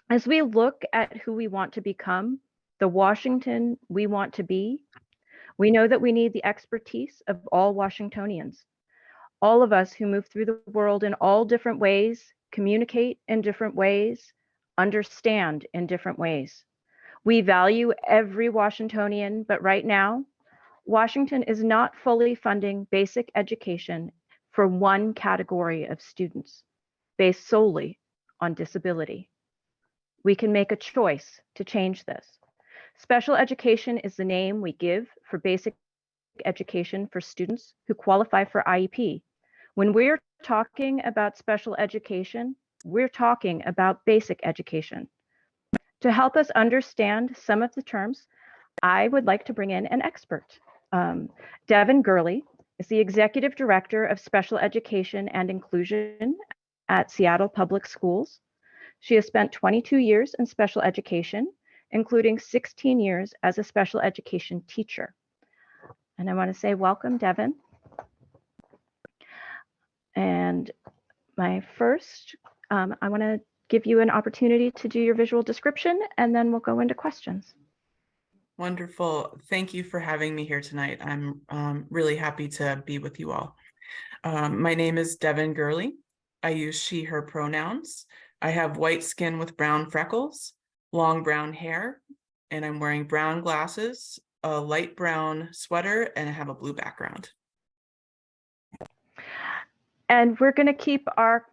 As we look at who we want to become, the Washington we want to be, we know that we need the expertise of all Washingtonians. All of us who move through the world in all different ways, communicate in different ways, understand in different ways. We value every Washingtonian, but right now, Washington is not fully funding basic education for one category of students based solely on disability. We can make a choice to change this. Special education is the name we give for basic education for students who qualify for IEP. When we're talking about special education, we're talking about basic education. To help us understand some of the terms, I would like to bring in an expert. Devin Gurley is the Executive Director of Special Education and Inclusion at Seattle Public Schools. She has spent 22 years in special education, including 16 years as a special education teacher. And I want to say welcome, Devin. And my first, I want to give you an opportunity to do your visual description, and then we'll go into questions. Wonderful. Thank you for having me here tonight. I'm really happy to be with you all. My name is Devin Gurley. I use she, her pronouns. I have white skin with brown freckles, long brown hair, and I'm wearing brown glasses, a light brown sweater, and I have a blue background. And we're going to keep our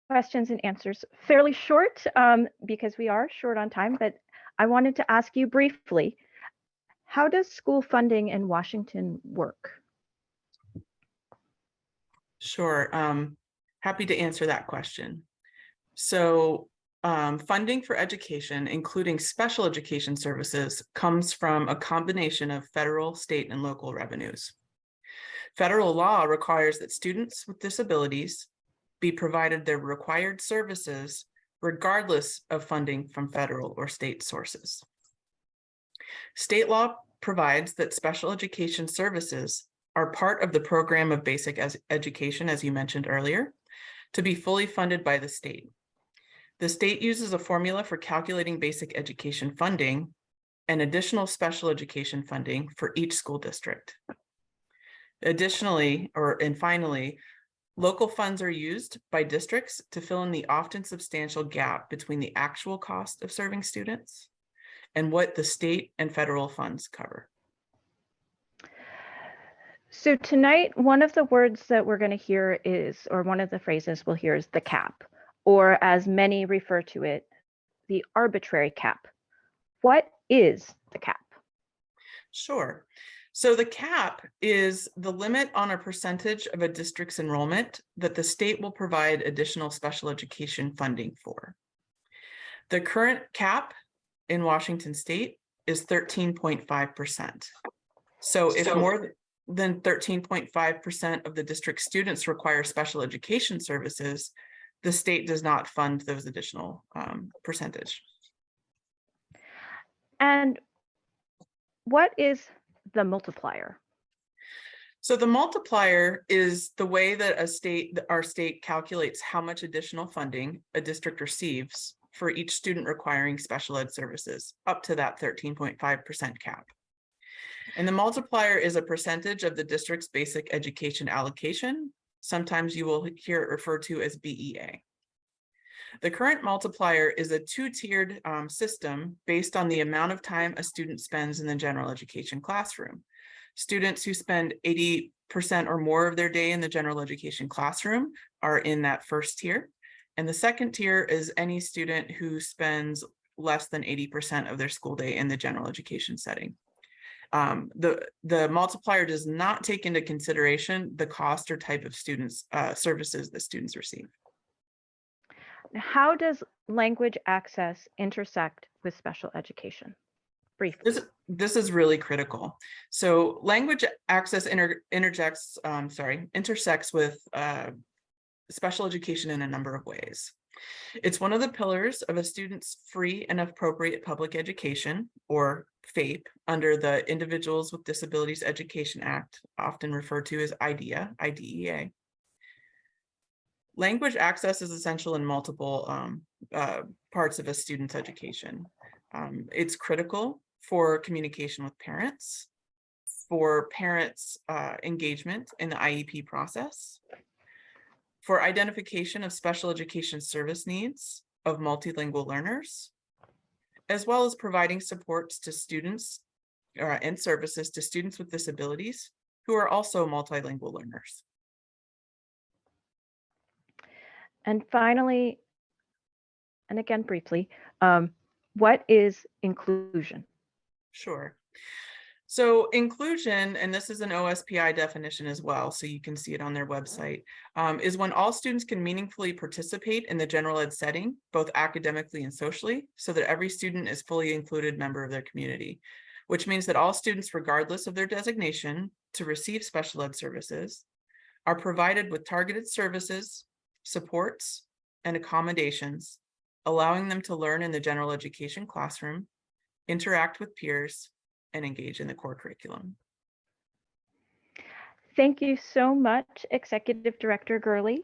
questions and answers fairly short because we are short on time, but I wanted to ask you briefly, how does school funding in Washington work? Sure. Happy to answer that question. So funding for education, including special education services, comes from a combination of federal, state, and local revenues. Federal law requires that students with disabilities be provided their required services regardless of funding from federal or state sources. State law provides that special education services are part of the program of basic education, as you mentioned earlier, to be fully funded by the state. The state uses a formula for calculating basic education funding and additional special education funding for each school district. Additionally, and finally, local funds are used by districts to fill in the often substantial gap between the actual cost of serving students and what the state and federal funds cover. So tonight, one of the words that we're going to hear is, or one of the phrases we'll hear is the cap, or as many refer to it, the arbitrary cap. What is the cap? Sure. So the cap is the limit on a percentage of a district's enrollment that the state will provide additional special education funding for. The current cap in Washington state is 13.5%. So if more than 13.5% of the district students require special education services, the state does not fund those additional percentage. And what is the multiplier? So the multiplier is the way that our state calculates how much additional funding a district receives for each student requiring special ed services, up to that 13.5% cap. And the multiplier is a percentage of the district's basic education allocation. Sometimes you will hear it referred to as BEA. The current multiplier is a two-tiered system based on the amount of time a student spends in the general education classroom. Students who spend 80% or more of their day in the general education classroom are in that first tier. And the second tier is any student who spends less than 80% of their school day in the general education setting. The multiplier does not take into consideration the cost or type of students services that students receive. How does language access intersect with special education? Briefly. This is really critical. So language access intersects with special education in a number of ways. It's one of the pillars of a student's free and appropriate public education, or FAPE, under the Individuals with Disabilities Education Act, often referred to as IDEA. Language access is essential in multiple parts of a student's education. It's critical for communication with parents, for parents' engagement in the IEP process, for identification of special education service needs of multilingual learners, as well as providing supports to students and services to students with disabilities who are also multilingual learners. And finally, and again briefly, what is inclusion? Sure. So inclusion, and this is an OSPI definition as well, so you can see it on their website, is when all students can meaningfully participate in the general ed setting, both academically and socially, so that every student is fully included member of their community, which means that all students, regardless of their designation to receive special ed services, are provided with targeted services, supports, and accommodations, allowing them to learn in the general education classroom, interact with peers, and engage in the core curriculum. Thank you so much, Executive Director Gurley.